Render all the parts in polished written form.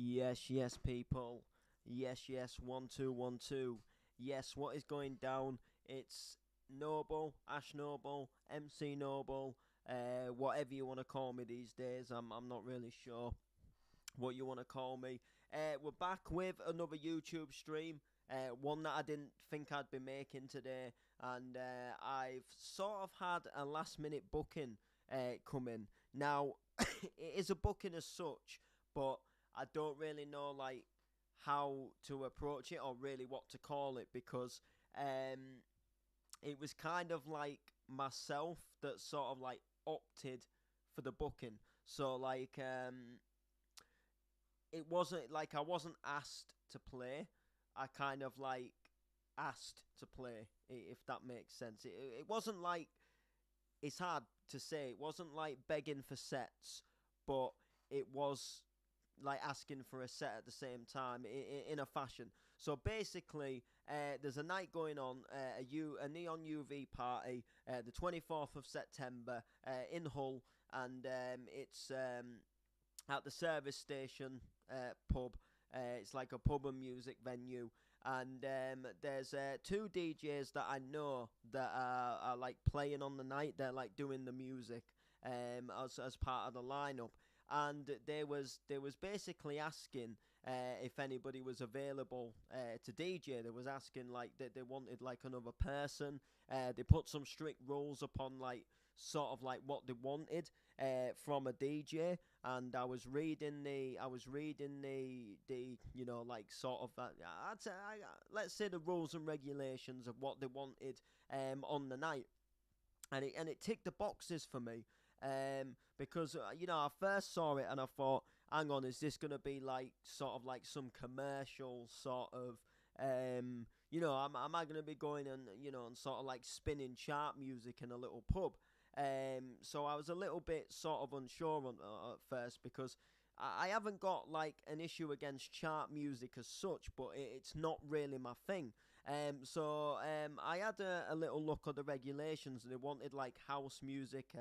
Yes, yes, people. Yes, yes, 1212. Yes, what is going down? It's Noble, Ash Noble, MC Noble, whatever you want to call me these days. I'm not really sure what you want to call me. We're back with another YouTube stream. One that I didn't think I'd be making today, and I've sort of had a last minute booking come in. Now, it is a booking as such, but I don't really know how to approach it or really what to call it because um, it was kind of like myself that sort of like opted for the booking. So it wasn't like I wasn't asked to play. I kind of like asked to play, if that makes sense. It wasn't like it's hard to say. It wasn't like begging for sets, but it was like asking for a set at the same time in a fashion. So basically, there's a night going on, a Neon UV party, the 24th of September in Hull, and it's at the service station pub. It's like a pub and music venue, and there's two DJs that I know that are like playing on the night. They're like doing the music as part of the lineup, and they was basically asking if anybody was available to DJ. They was asking like that they wanted like another person. They put some strict rules upon like sort of like what they wanted from a DJ, and I was reading the like sort of let's say the rules and regulations of what they wanted on the night, and it ticked the boxes for me. Because I first saw it and I thought, hang on, is this gonna be like sort of like some commercial sort of am I gonna be going and sort of like spinning chart music in a little pub? So I was a little bit sort of unsure at first because I haven't got like an issue against chart music as such, but it's not really my thing. So I had a little look at the regulations. They wanted like house music.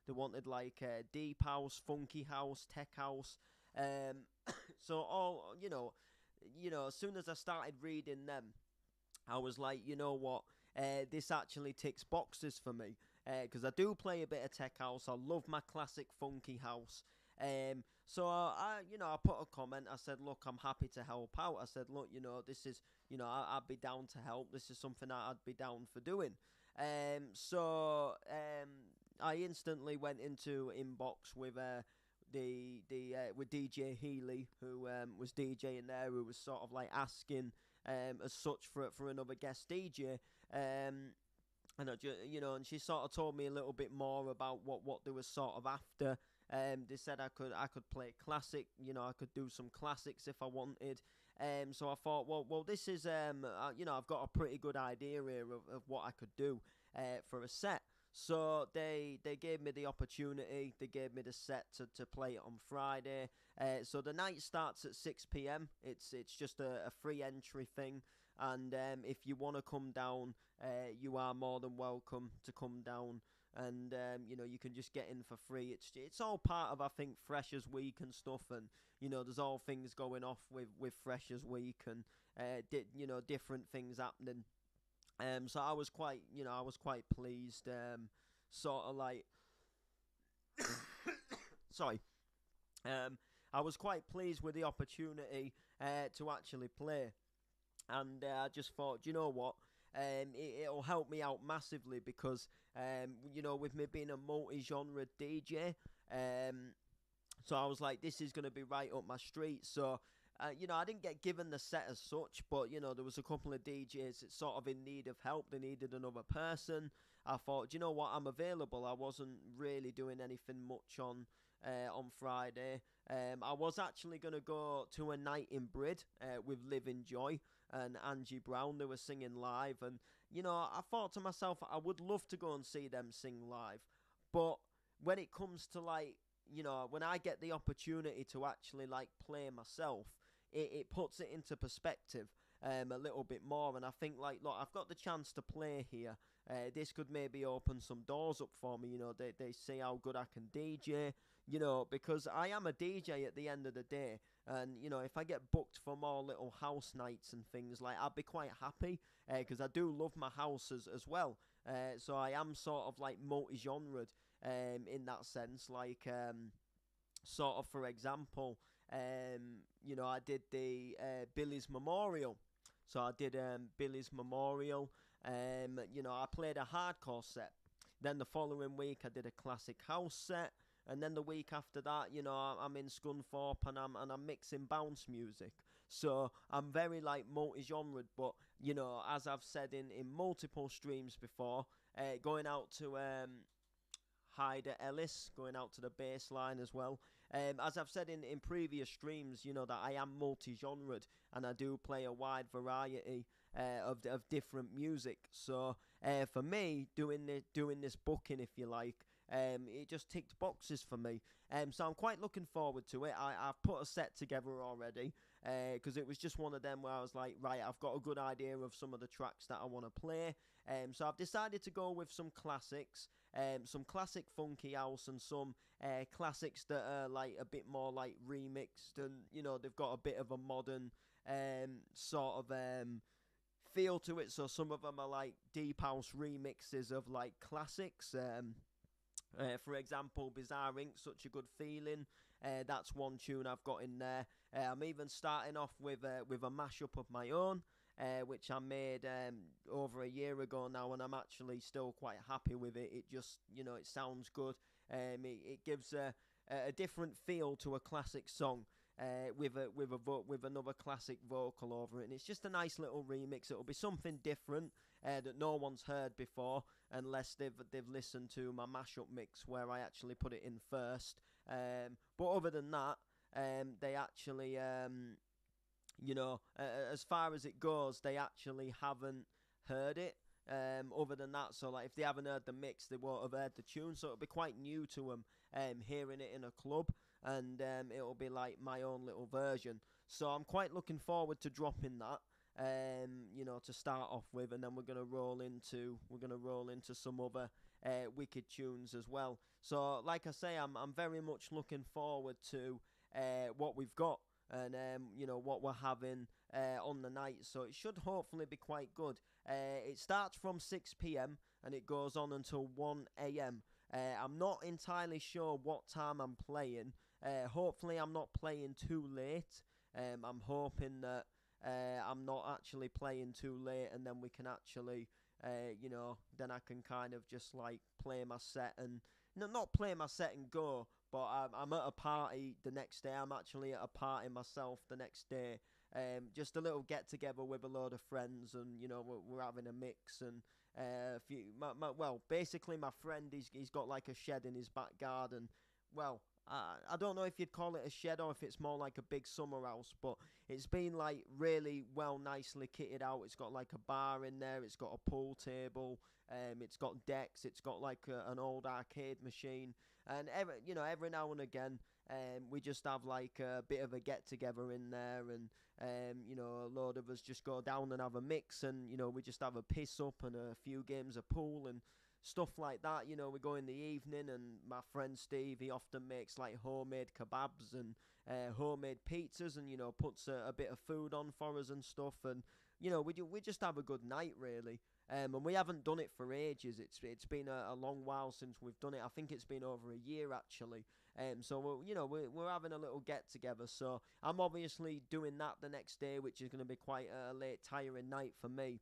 They wanted like deep house, funky house, tech house. Um, so all as soon as I started reading them, I was like, you know what? This actually ticks boxes for me because I do play a bit of tech house. I love my classic funky house. So I put a comment. I said, look, I'm happy to help out. I said, look, this is, I'd be down to help. This is something that I'd be down for doing. So I instantly went into inbox with the with DJ Healy, who was DJing there, who was sort of like asking as such for another guest DJ. And and she sort of told me a little bit more about what they were sort of after. They said I could play classic, I could do some classics if I wanted. So I thought, well, this is I've got a pretty good idea here of what I could do for a set. So they gave me the opportunity. They gave me the set to play it on Friday. So the night starts at 6 p.m. It's just a free entry thing, and if you want to come down, you are more than welcome to come down. And you can just get in for free. It's all part of, I think, Freshers Week and stuff, and there's all things going off with Freshers Week and different things happening. So I was quite pleased. Sort of like, sorry. I was quite pleased with the opportunity to actually play, and I just thought, you know what? It'll help me out massively because, with me being a multi-genre DJ, so I was like, this is going to be right up my street. So, I didn't get given the set as such, but, there was a couple of DJs that sort of in need of help. They needed another person. I thought, you know what, I'm available. I wasn't really doing anything much on Friday. I was actually going to go to a night in Brid with Living Joy and Angie Brown. They were singing live. And, I thought to myself, I would love to go and see them sing live. But when it comes to like, when I get the opportunity to actually like play myself, it puts it into perspective a little bit more. And I think like, look, I've got the chance to play here. This could maybe open some doors up for me. They see how good I can DJ. because I am a DJ at the end of the day. And, if I get booked for more little house nights and things, like, I'd be quite happy, because I do love my house as well. So I am sort of like multi-genred, in that sense. Like, sort of, for example, I did the Billy's Memorial. So I did Billy's Memorial. I played a hardcore set. Then the following week I did a classic house set. And then the week after that, I'm in Scunthorpe and I'm mixing bounce music. So I'm very like multi-genre, but as I've said in multiple streams before, going out to Hyder Ellis, going out to the bass line as well. As I've said in previous streams, that I am multi-genred and I do play a wide variety of different music. So for me, doing this booking, if you like, it just ticked boxes for me. So I'm quite looking forward to it. I've put a set together already, because it was just one of them where I was like, right, I've got a good idea of some of the tracks that I want to play. So I've decided to go with some classics, some classic funky house, and some classics that are like a bit more like remixed, and they've got a bit of a modern sort of feel to it. So some of them are like deep house remixes of like classics. For example, Bizarre Inc., Such a Good Feeling. That's one tune I've got in there. I'm even starting off with a mashup of my own, which I made over a year ago now, and I'm actually still quite happy with it. It just, it sounds good. It gives a different feel to a classic song. With another classic vocal over it, and it's just a nice little remix. It'll be something different that no one's heard before, unless they've listened to my mashup mix where I actually put it in first. But other than that, they actually, as far as it goes, they actually haven't heard it. Other than that, so like if they haven't heard the mix, they won't have heard the tune. So it'll be quite new to them, hearing it in a club. And it'll be like my own little version. So I'm quite looking forward to dropping that, to start off with, and then we're gonna roll into some other wicked tunes as well. So like I say, I'm very much looking forward to what we've got, and what we're having on the night. So it should hopefully be quite good. It starts from 6 p.m. and it goes on until 1 a.m. I'm not entirely sure what time I'm playing. Hopefully I'm not playing too late. I'm hoping that I'm not actually playing too late, and then we can actually, then I can kind of just like play my set and not play my set and go. But I'm at a party the next day. I'm actually at a party myself the next day. Just a little get together with a load of friends, and we're having a mix and. Basically my friend, he's got like a shed in his back garden. Well, I don't know if you'd call it a shed or if it's more like a big summer house, but it's been like really well nicely kitted out. It's got like a bar in there, it's got a pool table, it's got decks, it's got like an old arcade machine, and every now and again we just have like a bit of a get together in there, and a load of us just go down and have a mix, and we just have a piss up and a few games of pool and stuff like that. We go in the evening, and my friend Steve, he often makes like homemade kebabs and homemade pizzas, and puts a bit of food on for us and stuff, and we just have a good night really. And we haven't done it for ages. It's been a long while since we've done it. I think it's been over a year actually. So we're having a little get together. So I'm obviously doing that the next day, which is going to be quite a late, tiring night for me.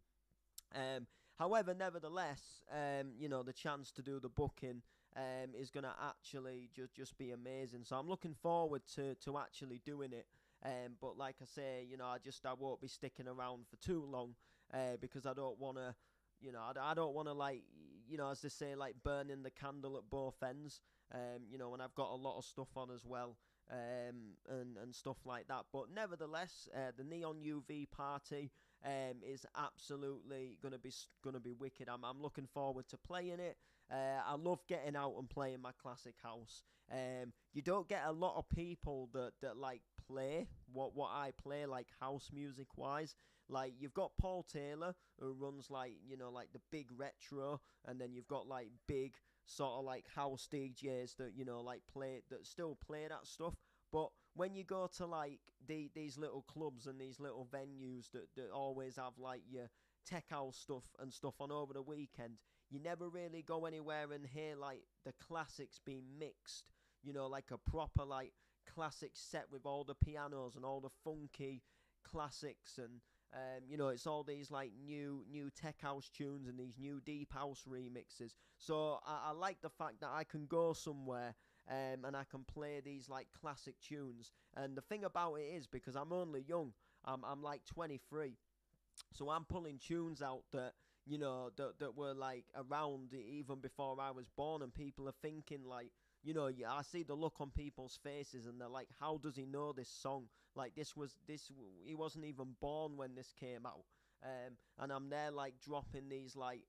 However, nevertheless, the chance to do the booking is going to actually just be amazing. So I'm looking forward to actually doing it. But like I say, I won't be sticking around for too long, because I don't want to, I don't want to, like, as they say, like burning the candle at both ends. When I've got a lot of stuff on as well, and stuff like that. But nevertheless, the Neon UV party is absolutely gonna be wicked. I'm looking forward to playing it. I love getting out and playing my classic house. You don't get a lot of people that like play what I play, like house music wise. Like you've got Paul Taylor, who runs like like the big retro, and then you've got like big sort of like house DJs that like play that still play that stuff. But when you go to like these little clubs and these little venues that always have like your tech house stuff and stuff on over the weekend, you never really go anywhere and hear like the classics being mixed. Like a proper like classic set with all the pianos and all the funky classics, and it's all these like new tech house tunes and these new deep house remixes. So I like the fact that I can go somewhere and I can play these like classic tunes. And the thing about it is, because I'm only young, I'm like 23, so I'm pulling tunes out that that were like around even before I was born, and people are thinking like, I see the look on people's faces, and they're like, "How does he know this song? Like he wasn't even born when this came out." And I'm there like dropping these like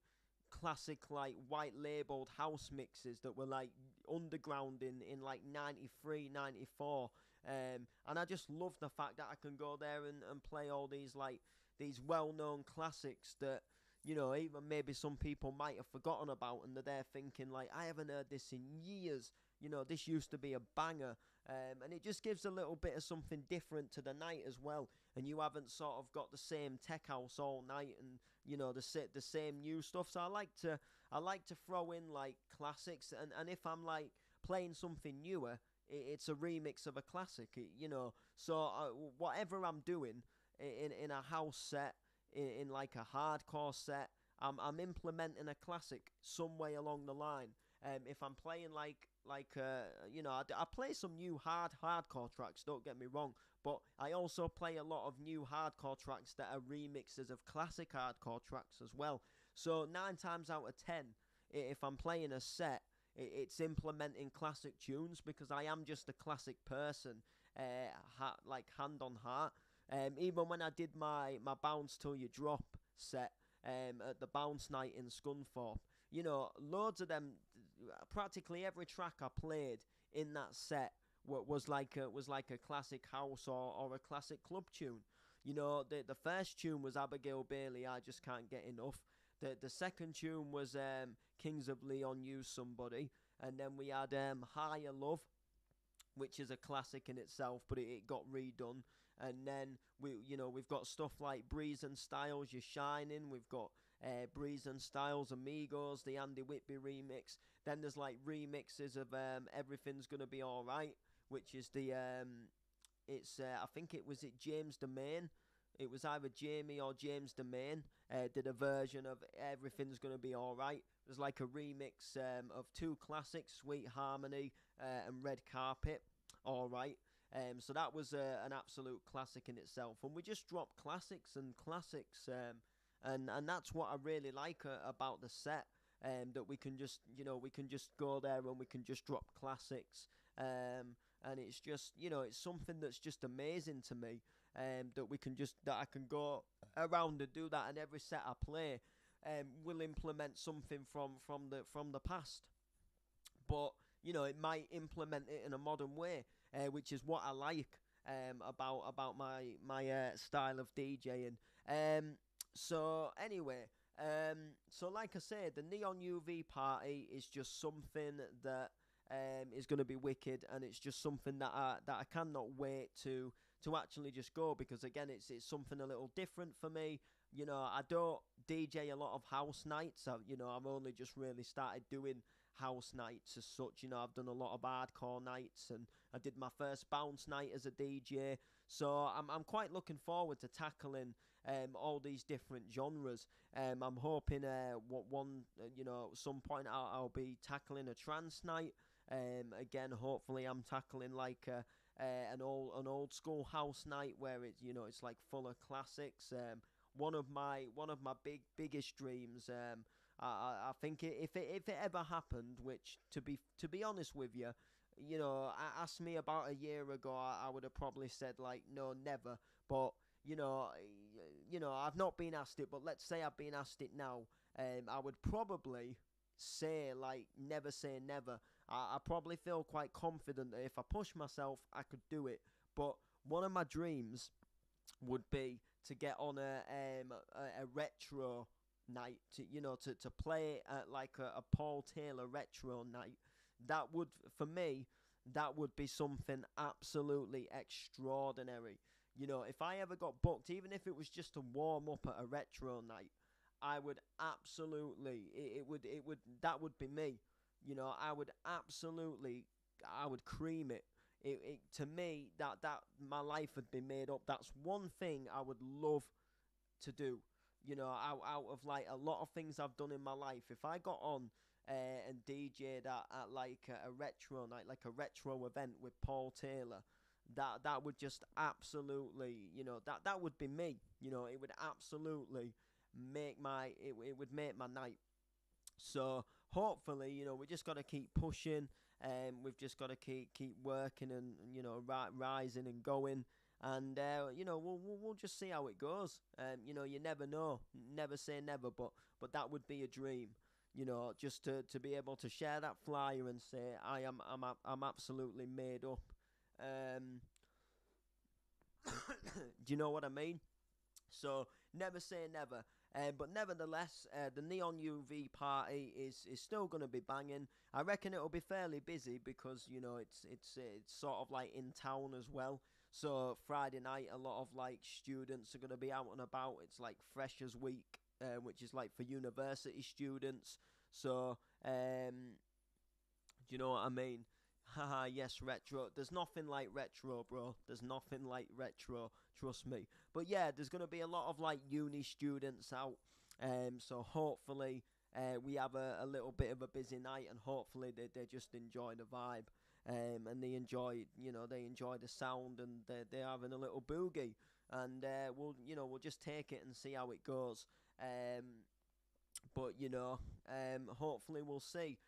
classic like white labeled house mixes that were like underground in like 93, 94. And I just love the fact that I can go there and play all these well-known classics that even maybe some people might have forgotten about, and they're there thinking like, I haven't heard this in years. This used to be a banger. And it just gives a little bit of something different to the night as well. And you haven't sort of got the same tech house all night, and the same new stuff. So I like to throw in like classics, and if I'm like playing something newer, it's a remix of a classic. So whatever I'm doing in a house set, in like a hardcore set, I'm implementing a classic some way along the line. If I'm playing I play some new hardcore tracks, don't get me wrong, but I also play a lot of new hardcore tracks that are remixes of classic hardcore tracks as well. So 9 times out of 10, if I'm playing a set, it's implementing classic tunes, because I am just a classic person, like hand on heart. Even when I did my Bounce Till You Drop set at the Bounce Night in Scunthorpe, loads of them, practically every track I played in that set was like a classic house or a classic club tune. The first tune was Abigail Bailey, I Just Can't Get Enough. The second tune was Kings of Leon, Use Somebody, and then we had Higher Love, which is a classic in itself, but it got redone. And then we've got stuff like Breeze and Styles, You're Shining. We've got Breeze and Styles, Amigos, the Andy Whitby remix. Then there's like remixes of Everything's Gonna Be Alright, which is I think it was James Domain. It was either Jamie or James Domain did a version of Everything's Gonna Be Alright. There's like a remix of two classics, Sweet Harmony and Red Carpet, Alright. So that was an absolute classic in itself. And we just dropped classics and classics, and that's what I really like about the set. That we can just go there and we can just drop classics. And it's just it's something that's just amazing to me. That I can go around and do that, and every set I play will implement something from the past. But it might implement it in a modern way, which is what I like about my style of DJing. So anyway, so like I said, the Neon UV party is just something that is going to be wicked, and it's just something that I cannot wait to actually just go, because again, it's something a little different for me. I don't DJ a lot of house nights. I've only just really started doing house nights as such. I've done a lot of hardcore nights, and I did my first bounce night as a DJ. So I'm quite looking forward to tackling all these different genres. I'm hoping some point I'll be tackling a trance night. Again, hopefully I'm tackling like an old school house night where it's like full of classics. One of my biggest dreams. I think if it ever happened, which to be honest with you, asked me about a year ago, I would have probably said like no, never. But I've not been asked it, but let's say I've been asked it now. I would probably say like never say never. I probably feel quite confident that if I push myself, I could do it. But one of my dreams would be to get on a retro night, to play at like a Paul Taylor retro night, that would, for me, that would be something absolutely extraordinary. If I ever got booked, even if it was just to warm up at a retro night, I would absolutely, that would be me. I would absolutely, I would cream it. To me, that my life would be made up. That's one thing I would love to do. Out of like a lot of things I've done in my life, if I got on and DJ'd at like a retro night, like a retro event with Paul Taylor, that would just absolutely, that would be me. It would absolutely it would make my night. So hopefully, we just got to keep pushing, and we've just got to keep working, and rising and going, and we'll just see how it goes. You never know, never say never, but that would be a dream. Just to be able to share that flyer and say I'm absolutely made up. Um, do you know what I mean? So never say never. But nevertheless, the Neon UV party is still going to be banging. I reckon it'll be fairly busy because it's sort of like in town as well. So Friday night, a lot of like students are going to be out and about. It's like Freshers Week, which is like for university students. So do you know what I mean? Haha, yes, retro. There's nothing like retro, bro. There's nothing like retro. Trust me. But yeah, there's gonna be a lot of like uni students out. So hopefully, we have a little bit of a busy night, and hopefully they just enjoy the vibe. And they enjoy the sound, and they're having a little boogie. And we'll just take it and see how it goes. But hopefully we'll see.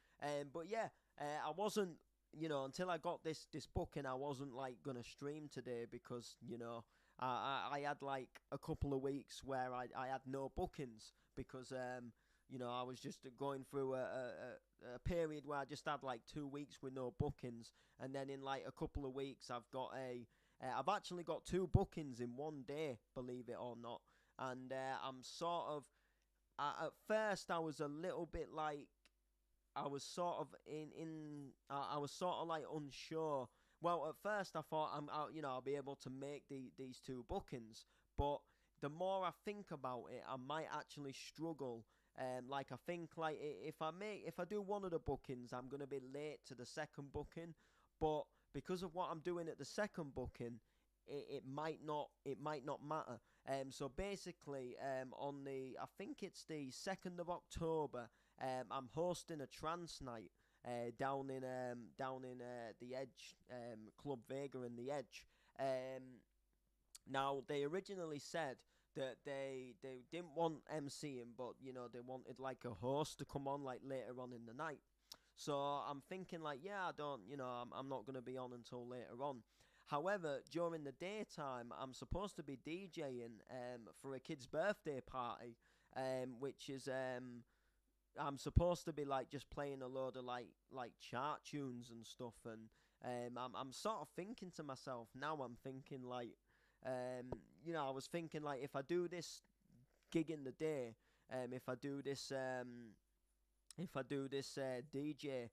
But yeah, I wasn't, until I got this booking, I wasn't like gonna stream today because I had like a couple of weeks where I had no bookings because I was just going through a period where I just had like 2 weeks with no bookings, and then in like a couple of weeks I've actually got two bookings in one day, believe it or not, and I'm sort of at first I was a little bit like I was sort of I was sort of like unsure. Well, at first I thought I'll be able to make these two bookings, but the more I think about it, I might actually struggle. Like I think like if I do one of the bookings, I'm gonna be late to the second booking, but because of what I'm doing at the second booking, it might not matter. So basically, on I think it's the 2nd of October, I'm hosting a trance night down in the Edge, Club Vega in the Edge. Now they originally said that they didn't want MCing, but they wanted like a host to come on like later on in the night. So I'm thinking like, yeah, I don't, I'm not gonna be on until later on. However, during the daytime, I'm supposed to be DJing for a kid's birthday party, which is I'm supposed to be like just playing a load of like chart tunes and stuff, and I'm sort of thinking to myself now. I'm thinking like, I was thinking like if I do this gig in the day, if I do this DJ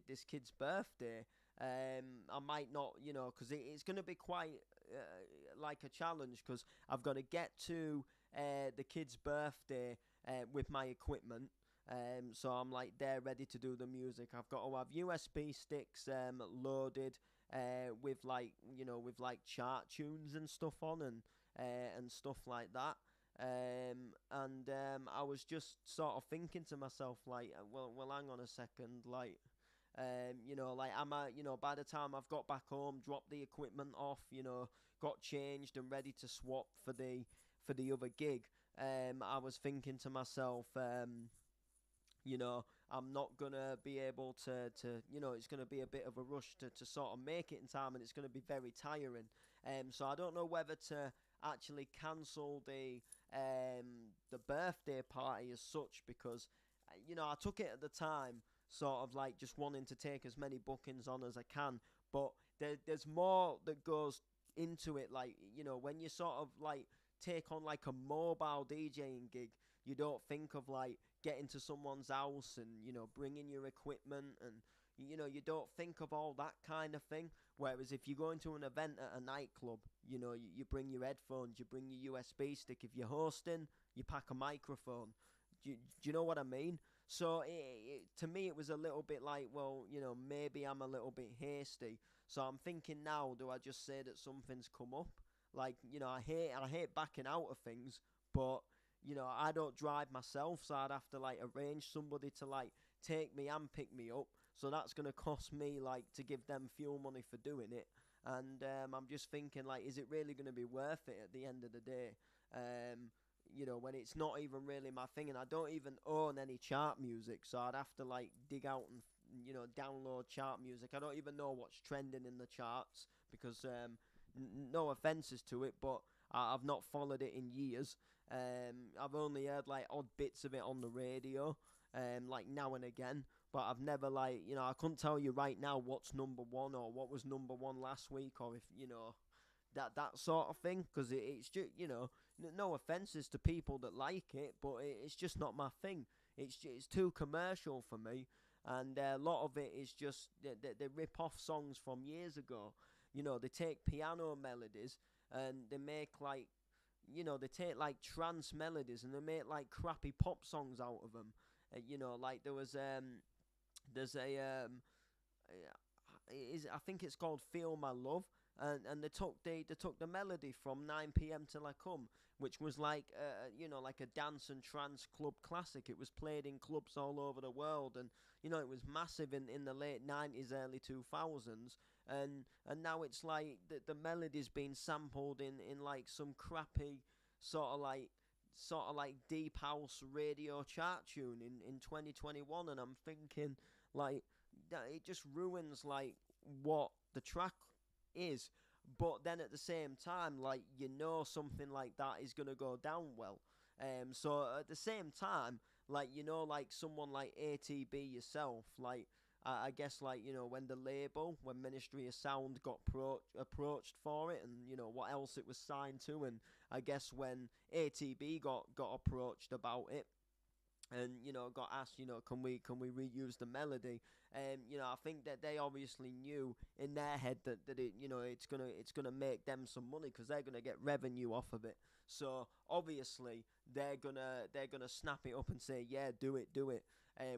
this kid's birthday, I might not, because it's going to be quite like a challenge because I've got to get to the kid's birthday with my equipment. So I'm like there ready to do the music. I've got to have USB sticks loaded with like chart tunes and stuff on, and stuff like that. I was just sort of thinking to myself like, well, hang on a second, like, like by the time I've got back home, dropped the equipment off, got changed and ready to swap for the other gig, I was thinking to myself, I'm not gonna be able to, it's gonna be a bit of a rush to sort of make it in time, and it's gonna be very tiring. So I don't know whether to actually cancel the birthday party as such, because I took it at the time sort of like just wanting to take as many bookings on as I can, but there's more that goes into it, like when you sort of like take on like a mobile DJing gig, you don't think of like getting to someone's house and bringing your equipment, and you don't think of all that kind of thing. Whereas if you go into an event at a nightclub, you bring your headphones, you bring your USB stick. If you're hosting, you pack a microphone. Do you know what I mean? So to me, it was a little bit like, well, maybe I'm a little bit hasty. So I'm thinking now, do I just say that something's come up? Like, I hate backing out of things, but I don't drive myself, so I'd have to like arrange somebody to like take me and pick me up. So that's gonna cost me like to give them fuel money for doing it. And I'm just thinking, like, is it really gonna be worth it at the end of the day? When it's not even really my thing, and I don't even own any chart music, so I'd have to like dig out and download chart music. I don't even know what's trending in the charts because no offenses to it, but I've not followed it in years. I've only heard like odd bits of it on the radio, like now and again. But I've never like I couldn't tell you right now what's number one or what was number one last week, or if that sort of thing, because it's just no offenses to people that like it, but it's just not my thing. It's too commercial for me, and a lot of it is just they rip off songs from years ago. They take piano melodies and they make like they take like trance melodies and they make like crappy pop songs out of them. Like there's a I think it's called "Feel My Love," and they took the melody from 9 p.m. Till I Come, which was like like a dance and trance club classic. It was played in clubs all over the world, and it was massive in the late 90s, early 2000s, and now it's like the melody's been sampled in like some crappy sort of like deep house radio chart tune in 2021, and I'm thinking like that it just ruins like what the track is. But then at the same time, like something like that is gonna go down well. So at the same time, like like someone like ATB yourself, like I guess like when the label, when Ministry of Sound got approached for it, and what else it was signed to, and I guess when ATB got approached about it, and got asked, can we reuse the melody? I think that they obviously knew in their head that it it's gonna make them some money because they're gonna get revenue off of it. So obviously they're gonna snap it up and say, yeah, do it.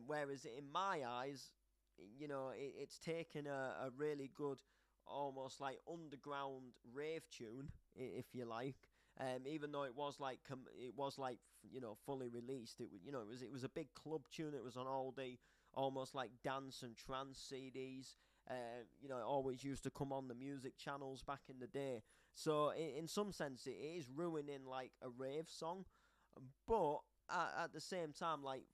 Whereas in my eyes, it's taken a really good, almost like underground rave tune, if you like. Even though it was like fully released, it was a big club tune. It was on all the almost like dance and trance CDs. It always used to come on the music channels back in the day. So in some sense, it is ruining like a rave song, but at the same time, like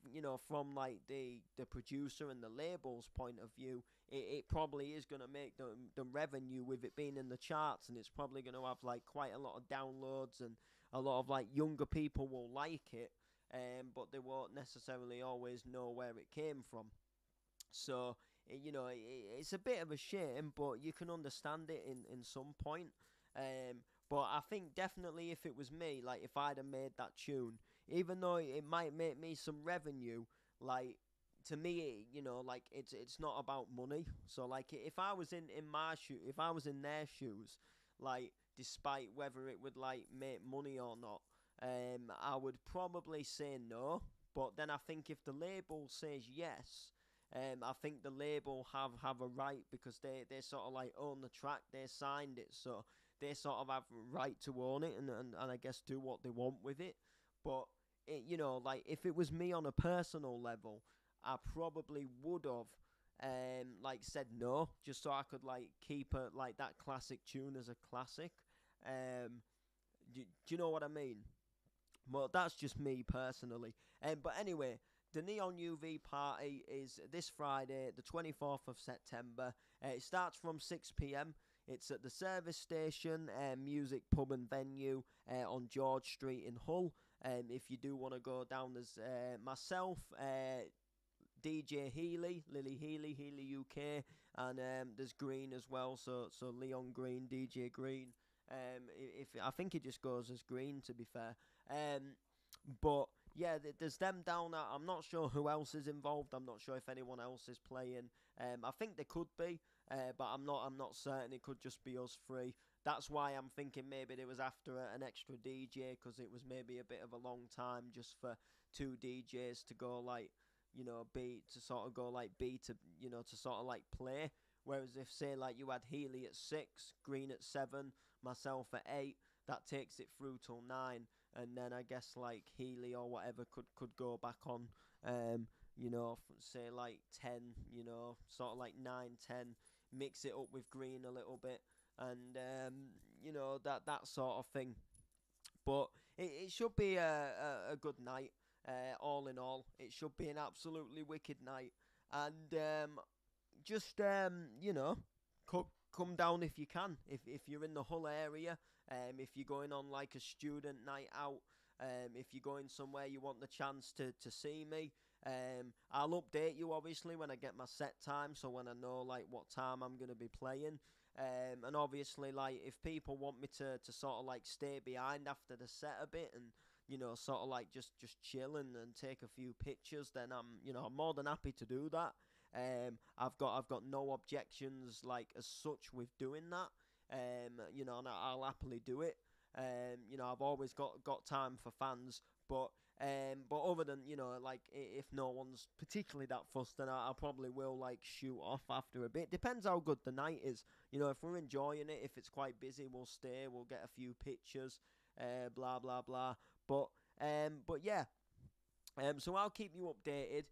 from like the producer and the label's point of view, it probably is going to make the revenue with it being in the charts, and it's probably going to have like quite a lot of downloads, and a lot of like younger people will like it, but they won't necessarily always know where it came from. So it's a bit of a shame, but you can understand it in some point. But I think definitely if it was me, like if I'd have made that tune, even though it might make me some revenue, like to me, like it's not about money. So like if I was in my shoe, if I was in their shoes, like despite whether it would like make money or not, I would probably say no. But then I think if the label says yes, I think the label have a right because they sort of like own the track, they signed it, so they sort of have a right to own it, and I guess do what they want with it. But like if it was me on a personal level, I probably would have like said no, just so I could like keep it like that classic tune as a classic. Do you know what I mean? Well, that's just me personally. But anyway, the Neon UV party is this Friday, the 24th of September. It starts from 6 p.m. It's at the Service Station Music Pub and Venue on George Street in Hull. If you do want to go down, there's myself, DJ Healy, Lily Healy, Healy UK, and there's Green as well. So Leon Green, DJ Green. If I think it just goes as green, to be fair. But yeah, there's them down there. I'm not sure who else is involved. I'm not sure if anyone else is playing. I think there could be, but I'm not. I'm not certain. It could just be us three. That's why I'm thinking maybe there was after an extra DJ, because it was maybe a bit of a long time just for two DJs to go like, B to sort of go like B to, to sort of like play. Whereas if say like you had Healy at 6, Green at 7, myself at 8, that takes it through till 9, and then I guess like Healy or whatever could go back on. Say like 10, sort of like 9, 10, mix it up with Green a little bit, and that sort of thing. But it should be a good night. All in all, it should be an absolutely wicked night, and just come down if you can. If you're in the Hull area, if you're going on like a student night out, if you're going somewhere you want the chance to see me, I'll update you obviously when I get my set time, so when I know like what time I'm gonna be playing. And obviously, like, if people want me to sort of like stay behind after the set a bit and sort of like just chill and take a few pictures, then I'm more than happy to do that. I've got no objections like as such with doing that. And I'll happily do it. I've always got time for fans, but other than like if no one's particularly that fussed, then I probably will like shoot off after a bit. Depends how good the night is. If we're enjoying it, if it's quite busy, we'll stay. We'll get a few pictures, blah blah blah. But yeah. So I'll keep you updated.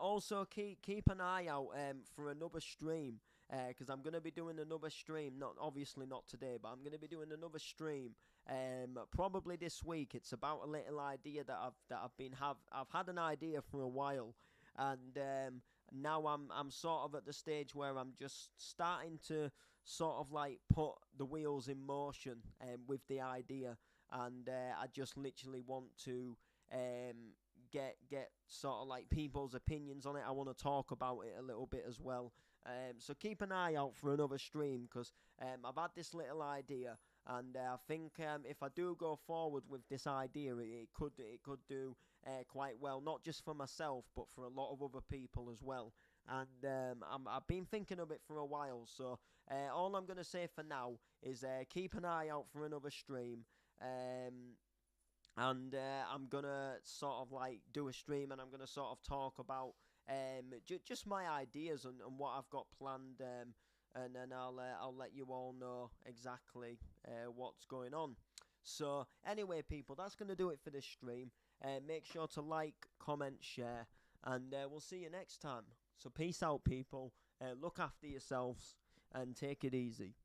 Also, keep an eye out for another stream, because I'm gonna be doing another stream. Obviously not today, but I'm gonna be doing another stream. Probably this week. It's about a little idea that I've had an idea for a while, and now I'm sort of at the stage where I'm just starting to sort of like put the wheels in motion with the idea, and I just literally want to get sort of like people's opinions on it. I want to talk about it a little bit as well. So keep an eye out for another stream, because I've had this little idea, and I think if I do go forward with this idea, it could do quite well, not just for myself, but for a lot of other people as well. And I've been thinking of it for a while, so all I'm going to say for now is keep an eye out for another stream. And I'm gonna sort of like do a stream, and I'm gonna sort of talk about just my ideas and what I've got planned, and then I'll let you all know exactly what's going on. So anyway, people, that's gonna do it for this stream. Make sure to like, comment, share, and we'll see you next time. So peace out, people. Look after yourselves and take it easy.